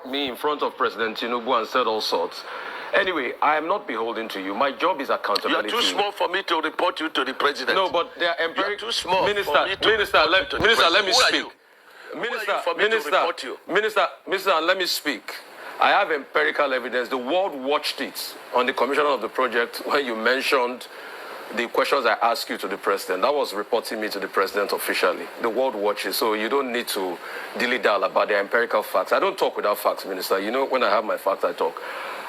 Me in front of President Tinubu and said all sorts. Anyway, I am not beholden to you. My job is accountability. You're too small for me to report you to the president. No, but they are You're too small Minister, for me to Minister, let me speak. Minister, let me speak. I have empirical evidence. The world watched it on the commission of the project when you mentioned the questions I asked you to the president. That was reporting me to the president officially. The world watches, so you don't need to dilly-dally about the empirical facts. I don't talk without facts, Minister. You know, when I have my facts, I talk.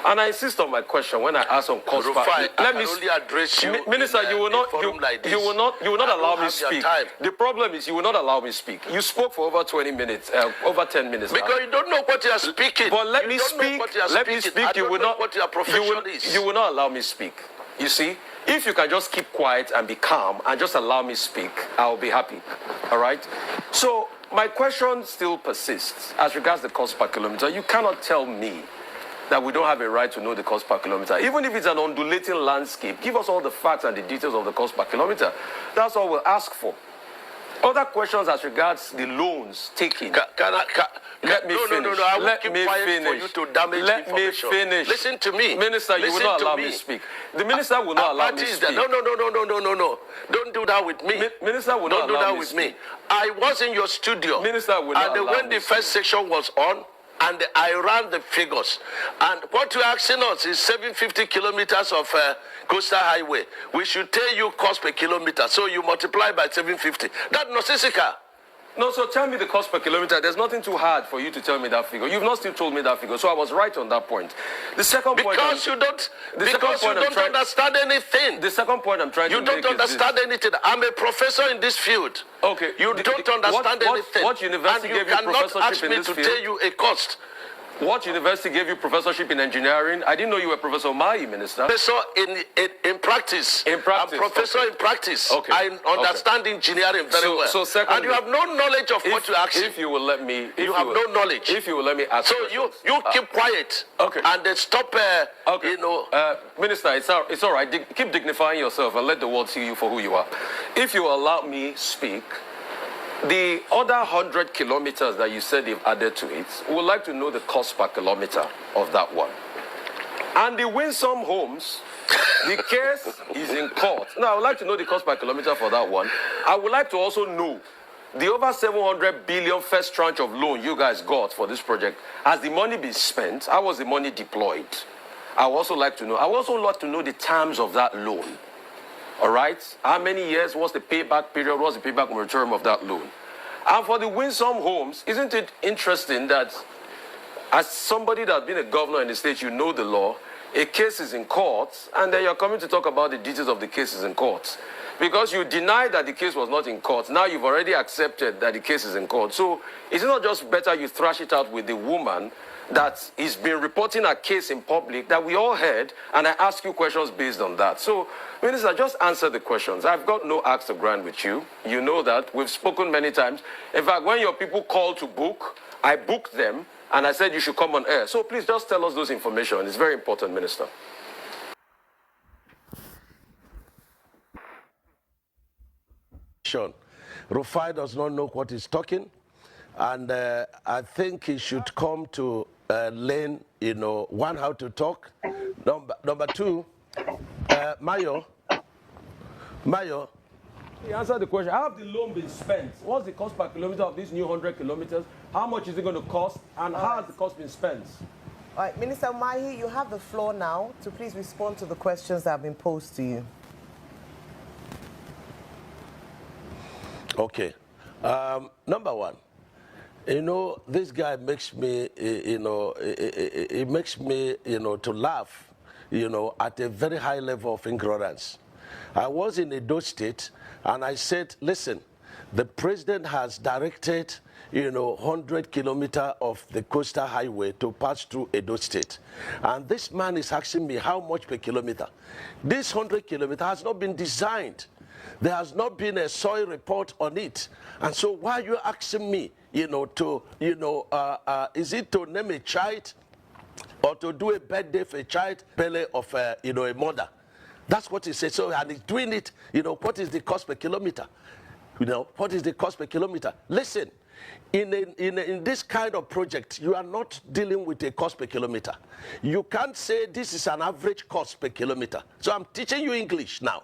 And I insist on my question when I ask on cost. Rufai, let me only address you. Minister, you will not allow me speak. The problem is you will not allow me speak. You spoke for over 20 minutes, over 10 minutes. Because you don't know what you are speaking. But let me speak. Let me speak. You will not. What your profession is. You will not allow me speak. You see, if you can just keep quiet and be calm and just allow me speak, I'll be happy. All right. So my question still persists as regards the cost per kilometer. You cannot tell me that we don't have a right to know the cost per kilometer. Even if it's an undulating landscape, give us all the facts and the details of the cost per kilometer. That's all we'll ask for. Other questions as regards the loans taken. Let me finish. I will keep quiet for you to damage information. Let me finish. Listen to me. Minister, you will not allow me to speak. The minister will not allow me to speak. No. Don't do that with me. Minister will not allow me to speak. Don't do that with me. I was in your studio. Minister will not allow me to speak. And when the first section was on, and I ran the figures. And what you're asking us is 750 kilometers of coastal highway. We should tell you cost per kilometer. So you multiply by 750. That's nonsensical. No, so tell me the cost per kilometer. There's nothing too hard for you to tell me that figure. You've not still told me that figure. So I was right on that point. The second point... Because you don't understand anything. The second point I'm trying to make is You don't understand anything. I'm a professor in this field. Okay. You don't understand anything. What university gave you professorship in this field? And you cannot ask me to tell you a cost. What university gave you professorship in engineering? I didn't know you were Professor Umahi, Minister. Professor in practice. In practice. I'm professor in practice. Okay. I understand engineering very well. So secondly, and you have no knowledge of what you ask. If you will let me... You have no knowledge. If you will let me ask... So you keep quiet. Okay. And then stop, okay. Minister, it's all right. Keep dignifying yourself and let the world see you for who you are. If you allow me speak... The other 100 kilometers that you said they've added to it, we would like to know the cost per kilometer of that one. And the Winsome Homes, the case is in court. Now, I would like to know the cost per kilometer for that one. I would like to also know the over 700 billion first tranche of loan you guys got for this project. Has the money been spent? How was the money deployed? I would also like to know. I would also like to know the terms of that loan. All right? How many years? What's the payback period? What's the payback moratorium of that loan? And for the Winsome Homes, isn't it interesting that as somebody that's been a governor in the state, you know the law, a case is in court, and then you're coming to talk about the details of the cases in court. Because you denied that the case was not in court. Now you've already accepted that the case is in court. So is it not just better you thrash it out with the woman that has been reporting a case in public that we all heard, and I ask you questions based on that? So, Minister, just answer the questions. I've got no axe to grind with you. You know that. We've spoken many times. In fact, when your people called to book, I booked them, and I said you should come on air. So please just tell us those information. It's very important, Minister. Rufai does not know what he's talking, and I think he should come to learn, one, how to talk. Number two, Mayo. He answered the question. How have the loan been spent? What's the cost per kilometer of these new 100 kilometers? How much is it going to cost? And how has the cost been spent? All right, Minister Umahi, you have the floor now to please respond to the questions that have been posed to you. Okay. Number one, this guy makes me, it makes me, to laugh, at a very high level of ignorance. I was in Edo State, and I said, listen, the president has directed, 100 kilometers of the coastal highway to pass through Edo State. And this man is asking me how much per kilometer. This 100 kilometers has not been designed. There has not been a soil report on it. And so why are you asking me, is it to name a child or to do a birthday for a child, Pele of, a mother? That's what he said. So, and he's doing it, what is the cost per kilometer? What is the cost per kilometer? Listen, In this kind of project, you are not dealing with a cost per kilometer. You can't say this is an average cost per kilometer. So I'm teaching you English now.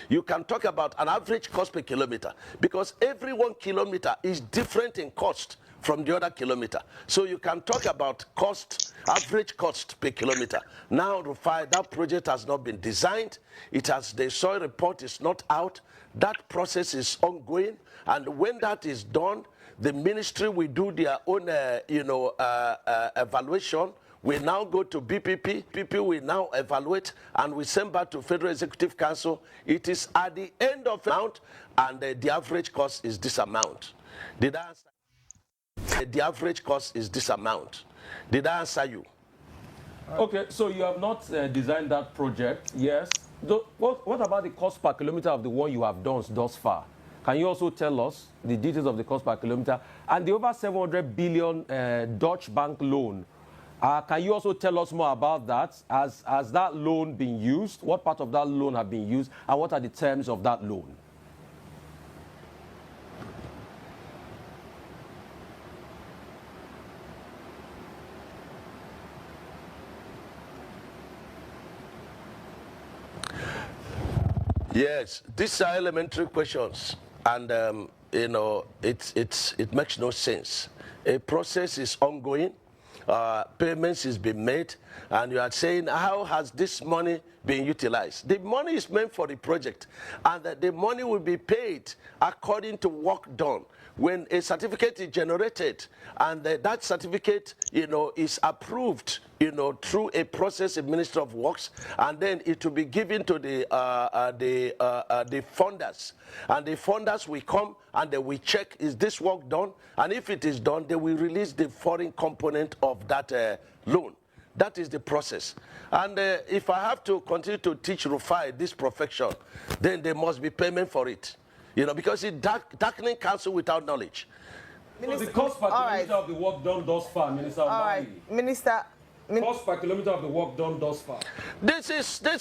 You can talk about an average cost per kilometer because every 1 kilometer is different in cost from the other kilometer. So you can talk about cost, average cost per kilometer. Now, Rufai, that project has not been designed. The soil report is not out. That process is ongoing. And when that is done, the ministry will do their own, evaluation. We now go to BPP. BPP will now evaluate, and we send back to Federal Executive Council. It is at the end of the amount, and the average cost is this amount. Did I answer? The average cost is this amount. Did I answer you? Okay, so you have not designed that project, yes. What about the cost per kilometer of the one you have done thus far? Can you also tell us the details of the cost per kilometer and the over 700 billion Dutch bank loan? Can you also tell us more about that? Has that loan been used? What part of that loan have been used? And what are the terms of that loan? Yes, these are elementary questions. And, it makes no sense. A process is ongoing. Payments is being made. And you are saying, how has this money been utilized? The money is meant for the project. And the money will be paid according to work done. When a certificate is generated and that certificate, is approved, through a process in Ministry of Works, and then it will be given to the funders. And the funders will come and they will check, is this work done? And if it is done, they will release the foreign component of that loan. That is the process. And if I have to continue to teach Rufai this profession, then there must be payment for it. Because it's darkening counsel without knowledge. So the cost per kilometer of the work done thus far, Minister Umahi. All right, Minister. Cost per kilometer of the work done thus far. This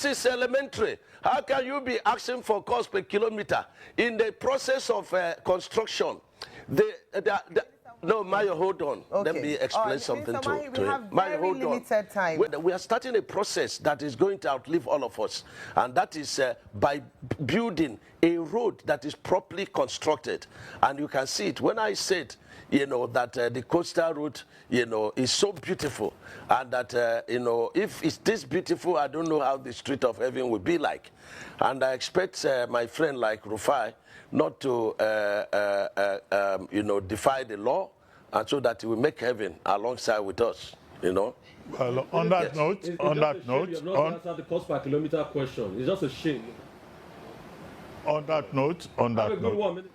is elementary. How can you be asking for cost per kilometer in the process of construction? No, Mayo, hold on. Okay. Let me explain something to him. Mayo, hold on. Time. We are starting a process that is going to outlive all of us, and that is by building a road that is properly constructed. And you can see it. When I said, that the coastal route, is so beautiful, and that, if it's this beautiful, I don't know how the street of heaven will be like. And I expect my friend like Rufai not to, defy the law, and so that he will make heaven alongside with us, Well, on that note, you have not answered the cost per kilometer question. It's just a shame. On that note. Have a good one.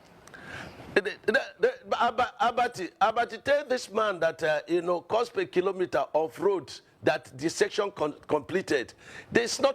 Abati, tell this man that, cost per kilometer of road that the section completed, there's not